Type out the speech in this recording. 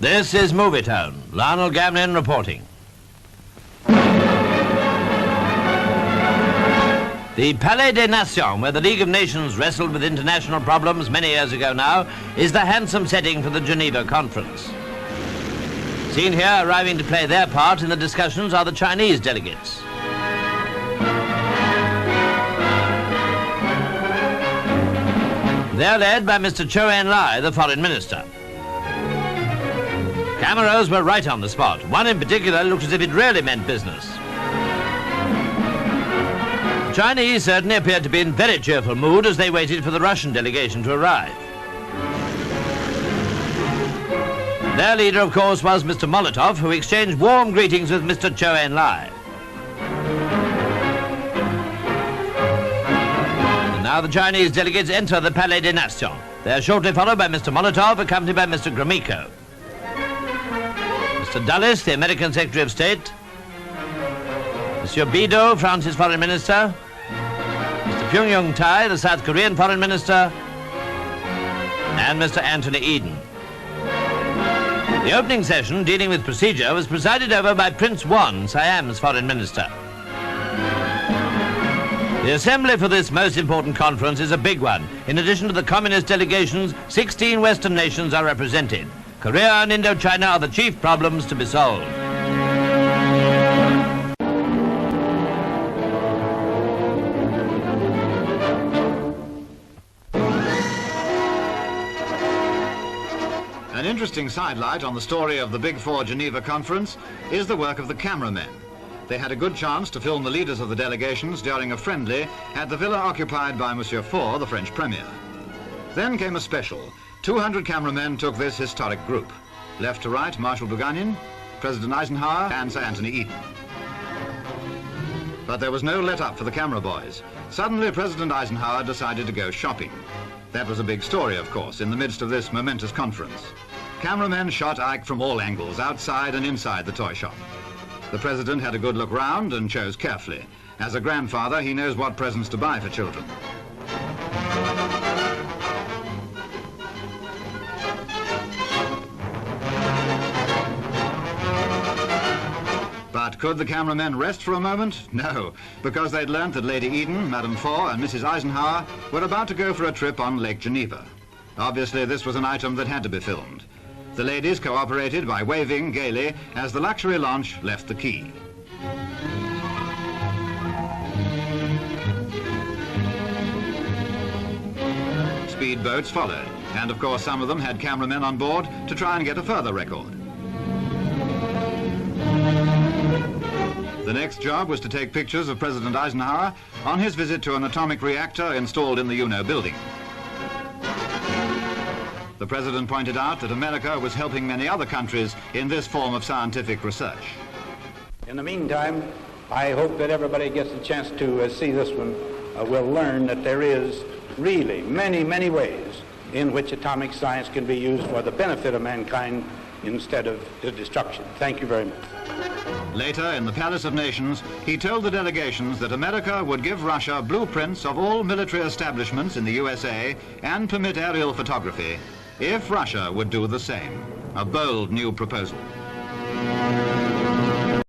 This is Movie Tone. Lionel Gamlin reporting. The Palais de Nations, where the League of Nations wrestled with international problems many years ago now, is the handsome setting for the Geneva Conference. Seen here, arriving to play their part in the discussions, are the Chinese delegates. They're led by Mr Chou En-Lai, the Foreign Minister. Cameras were right on the spot. One in particular looked as if it really meant business. The Chinese certainly appeared to be in very cheerful mood as they waited for the Russian delegation to arrive. Their leader, of course, was Mr Molotov, who exchanged warm greetings with Mr Chou En-Lai. And now the Chinese delegates enter the Palais de Nations. They are shortly followed by Mr Molotov, accompanied by Mr Gromyko. Mr Dulles, the American Secretary of State. Monsieur Bidault, France's Foreign Minister. Mr Pyung Yung Tai, the South Korean Foreign Minister. And Mr Anthony Eden. The opening session, dealing with procedure, was presided over by Prince Wan, Siam's Foreign Minister. The assembly for this most important conference is a big one. In addition to the communist delegations, 16 Western nations are represented. Korea and Indochina are the chief problems to be solved. An interesting sidelight on the story of the Big Four Geneva Conference is the work of the cameramen. They had a good chance to film the leaders of the delegations during a friendly at the villa occupied by Monsieur Faure, the French Premier. Then came a special. 200 cameramen took this historic group. Left to right, Marshal Bouganin, President Eisenhower, and Sir Anthony Eden. But there was no let-up for the camera boys. Suddenly, President Eisenhower decided to go shopping. That was a big story, of course, in the midst of this momentous conference. Cameramen shot Ike from all angles, outside and inside the toy shop. The president had a good look round and chose carefully. As a grandfather, he knows what presents to buy for children. But could the cameramen rest for a moment? No, because they'd learnt that Lady Eden, Madame Faure, and Mrs Eisenhower were about to go for a trip on Lake Geneva. Obviously, this was an item that had to be filmed. The ladies cooperated by waving gaily as the luxury launch left the quay. Speedboats followed, and of course some of them had cameramen on board to try and get a further record. The next job was to take pictures of President Eisenhower on his visit to an atomic reactor installed in the UNO building. The president pointed out that America was helping many other countries in this form of scientific research. In the meantime, I hope that everybody gets a chance to see this one will learn that there is really many, many ways in which atomic science can be used for the benefit of mankind instead of his destruction. Thank you very much. Later, in the Palace of Nations, he told the delegations that America would give Russia blueprints of all military establishments in the USA and permit aerial photography if Russia would do the same. A bold new proposal.